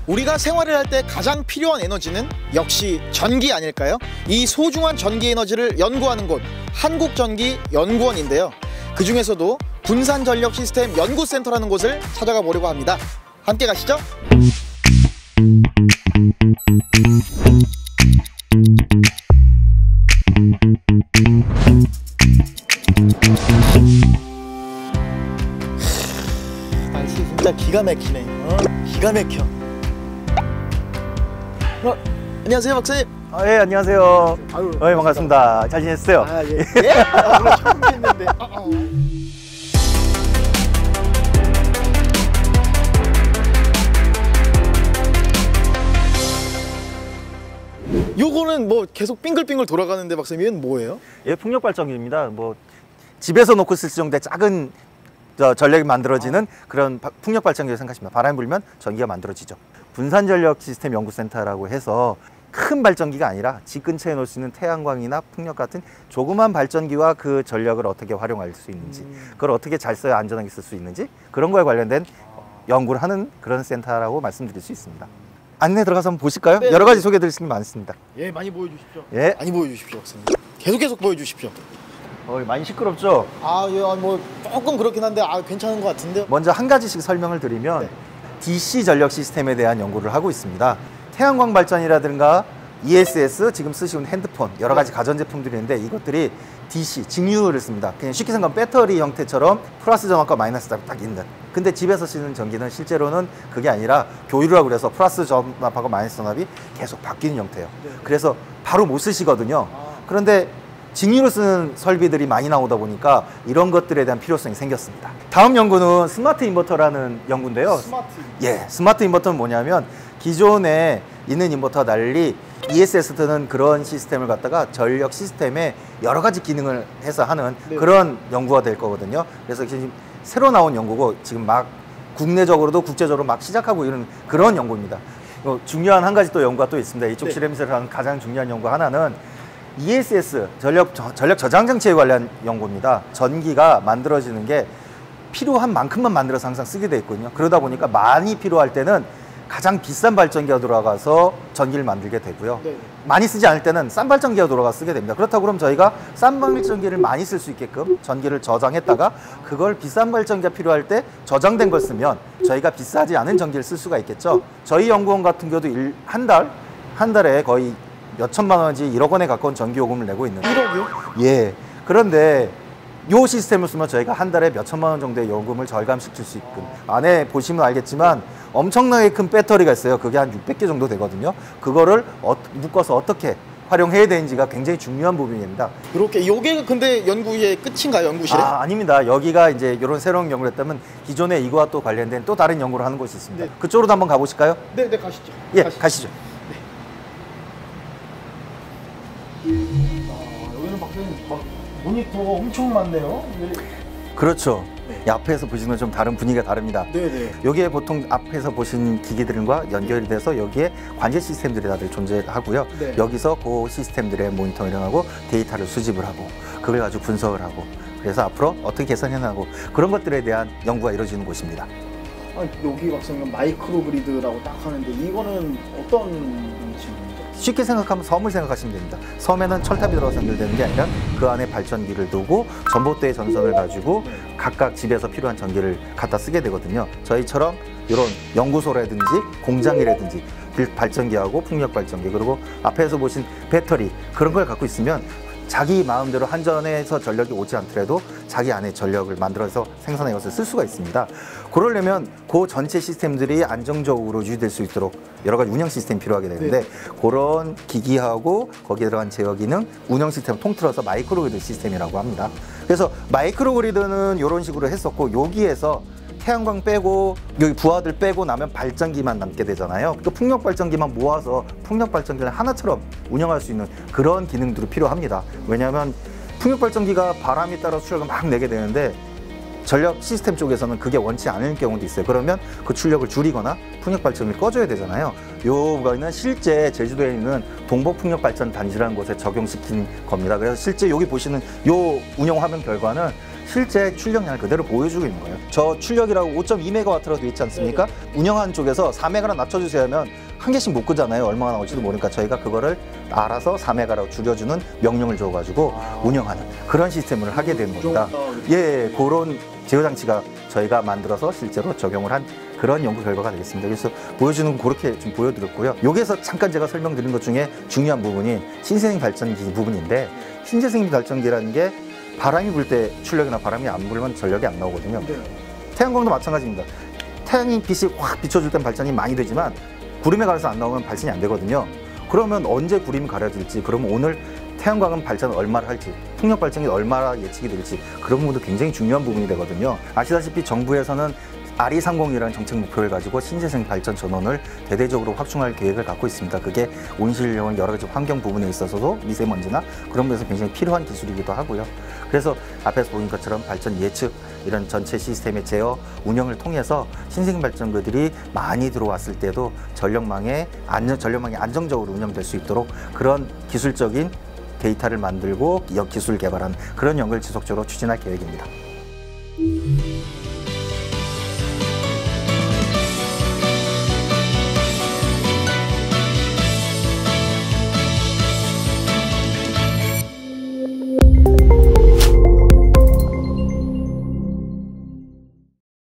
우리가 생활을 할 때 가장 필요한 에너지는 역시 전기 아닐까요? 이 소중한 전기 에너지를 연구하는 곳 한국전기연구원인데요. 그 중에서도 분산전력시스템 연구센터라는 곳을 찾아가 보려고 합니다. 함께 가시죠. 날씨 진짜 기가 막히네. 기가 막혀. 안녕하세요, 박사님. 예, 안녕하세요. 아유, 반갑습니다. 잘 지냈어요? 아, 예. 예? 아, 처음 뵀는데. 요거는 뭐 계속 빙글빙글 돌아가는데 박사님, 얘는 뭐예요? 예, 풍력 발전기입니다. 뭐 집에서 놓고 쓸 정도의 작은 전력이 만들어지는 그런 풍력 발전기를 생각하시면 바람이 불면 전기가 만들어지죠. 분산 전력 시스템 연구센터라고 해서 큰 발전기가 아니라 집 근처에 놓을 수 있는 태양광이나 풍력 같은 조그만 발전기와 그 전력을 어떻게 활용할 수 있는지, 그걸 어떻게 잘 써야 안전하게 쓸 수 있는지, 그런 거에 관련된 연구를 하는 그런 센터라고 말씀드릴 수 있습니다. 안내 들어가서 한번 보실까요? 네, 여러 가지 소개해드릴 수 있는 게 많습니다. 예, 많이 보여주십시오. 예, 많이 보여주십시오, 박사님. 계속 보여주십시오. 많이 시끄럽죠? 예, 뭐 조금 그렇긴 한데 괜찮은 것 같은데요. 먼저 한 가지씩 설명을 드리면, DC 전력 시스템에 대한 연구를 하고 있습니다. 태양광 발전이라든가 ESS, 지금 쓰시는 핸드폰, 여러 가지 가전제품들이 있는데 이것들이 DC, 직류를 씁니다. 그냥 쉽게 생각하면 배터리 형태처럼 플러스 전압과 마이너스가 딱 있는. 근데 집에서 쓰는 전기는 실제로는 그게 아니라 교류라고 그래서 플러스 전압하고 마이너스 전압이 계속 바뀌는 형태예요. 그래서 바로 못 쓰시거든요. 그런데 직류로 쓰는 설비들이 많이 나오다 보니까 이런 것들에 대한 필요성이 생겼습니다. 다음 연구는 스마트 인버터라는 연구인데요. 스마트 인버터는 뭐냐면 기존에 있는 인버터와 달리 ESS는 그런 시스템을 갖다가 전력 시스템에 여러 가지 기능을 해서 하는 그런 연구가 될 거거든요. 그래서 지금 새로 나온 연구고 지금 막 국내적으로도 국제적으로 막 시작하고 이런 그런 연구입니다. 중요한 한 가지 또 연구가 또 있습니다. 이쪽 실험실에서 하는 가장 중요한 연구 하나는 ESS, 전력 저장 장치에 관련 연구입니다. 전기가 만들어지는 게 필요한 만큼만 만들어서 항상 쓰게 돼 있거든요. 그러다 보니까 많이 필요할 때는 가장 비싼 발전기가 돌아가서 전기를 만들게 되고요. 많이 쓰지 않을 때는 싼 발전기가 돌아가 쓰게 됩니다. 그렇다고 그럼 저희가 싼 발전기를 많이 쓸 수 있게끔 전기를 저장했다가 그걸 비싼 발전기가 필요할 때 저장된 걸 쓰면 저희가 비싸지 않은 전기를 쓸 수가 있겠죠. 저희 연구원 같은 경우도 한 달에 거의 몇천만 원인지 1억 원에 가까운 전기요금을 내고 있는데 1억이요? 예. 그런데 요 시스템을 쓰면 저희가 한 달에 몇천만 원 정도의 요금을 절감시킬 수 있고, 안에 보시면 알겠지만 엄청나게 큰 배터리가 있어요. 그게 한 600개 정도 되거든요. 그거를 묶어서 어떻게 활용해야 되는지가 굉장히 중요한 부분입니다. 이렇게 요게 근데 연구의 끝인가요, 연구실에? 아닙니다. 여기가 이제 이런 새로운 연구를 했다면 기존에 이거와 또 관련된 또 다른 연구를 하는 곳이 있습니다. 그쪽으로도 한번 가보실까요? 네, 가시죠. 예, 가시죠. 여기는 박사님 모니터가 엄청 많네요. 그렇죠. 앞에서 보시는 좀 다른 분위기가 다릅니다. 여기에 보통 앞에서 보신 기기들과 연결이 돼서 여기에 관제 시스템들이 다들 존재하고요. 여기서 그 시스템들의 모니터링하고 데이터를 수집을 하고 그걸 가지고 분석을 하고, 그래서 앞으로 어떻게 개선해 나가고 그런 것들에 대한 연구가 이루어지는 곳입니다. 여기 박사님 마이크로 그리드라고 딱 하는데 이거는 어떤 식입니까? 쉽게 생각하면 섬을 생각하시면 됩니다. 섬에는 철탑이 들어가서 연결되는 게 아니라 그 안에 발전기를 두고 전봇대의 전선을 가지고 각각 집에서 필요한 전기를 갖다 쓰게 되거든요. 저희처럼 이런 연구소라든지 공장이라든지 발전기하고 풍력 발전기, 그리고 앞에서 보신 배터리, 그런 걸 갖고 있으면 자기 마음대로 한전에서 전력이 오지 않더라도 자기 안에 전력을 만들어서 생산해 것을 쓸 수가 있습니다. 그러려면 그 전체 시스템들이 안정적으로 유지될 수 있도록 여러 가지 운영 시스템이 필요하게 되는데 그런 기기하고 거기에 들어간 제어 기능, 운영 시스템을 통틀어서 마이크로 그리드 시스템이라고 합니다. 그래서 마이크로 그리드는 이런 식으로 했었고, 여기에서 태양광 빼고 여기 부하들 빼고 나면 발전기만 남게 되잖아요. 그 풍력 발전기만 모아서 풍력 발전기를 하나처럼 운영할 수 있는 그런 기능들이 필요합니다. 왜냐하면 풍력 발전기가 바람에 따라 출력을 막 내게 되는데 전력 시스템 쪽에서는 그게 원치 않을 경우도 있어요. 그러면 그 출력을 줄이거나 풍력 발전기를 꺼줘야 되잖아요. 요거는 실제 제주도에 있는 동북풍력발전단지라는 곳에 적용시킨 겁니다. 그래서 실제 여기 보시는 요 운영 화면 결과는 실제 출력량을 그대로 보여주고 있는 거예요. 저 출력이라고 5.2MW라고 되어 있지 않습니까? 운영하는 쪽에서 4메가로 낮춰주세요 하면 한 개씩 못 끄잖아요. 얼마나 나올지도 모르니까 저희가 그거를 알아서 4메가로 줄여주는 명령을 줘가지고 운영하는 그런 시스템을 하게 되는 겁니다. 예, 그런 제어 장치가 저희가 만들어서 실제로 적용을 한 그런 연구 결과가 되겠습니다. 그래서 보여주는 건 그렇게 좀 보여드렸고요. 여기에서 잠깐 제가 설명드린 것 중에 중요한 부분이 신재생 발전기 부분인데, 신재생 발전기라는 게 바람이 불 때 출력이나 바람이 안 불면 전력이 안 나오거든요. 태양광도 마찬가지입니다. 태양이 빛이 확 비춰줄 땐 발전이 많이 되지만 구름에 가려서 안 나오면 발전이 안 되거든요. 그러면 언제 구름이 가려질지, 그러면 오늘 태양광은 발전을 얼마나 할지, 풍력 발전이 얼마나 예측이 될지, 그런 부분도 굉장히 중요한 부분이 되거든요. 아시다시피 정부에서는 RE30이라는 정책 목표를 가지고 신재생 발전 전원을 대대적으로 확충할 계획을 갖고 있습니다. 그게 온실용 여러 가지 환경 부분에 있어서도 미세먼지나 그런 부분에서 굉장히 필요한 기술이기도 하고요. 그래서 앞에서 보인 것처럼 발전 예측, 이런 전체 시스템의 제어, 운영을 통해서 신재생 발전기들이 많이 들어왔을 때도 전력망이 안정적으로 운영될 수 있도록 그런 기술적인 데이터를 만들고 기술 개발한 그런 연구를 지속적으로 추진할 계획입니다.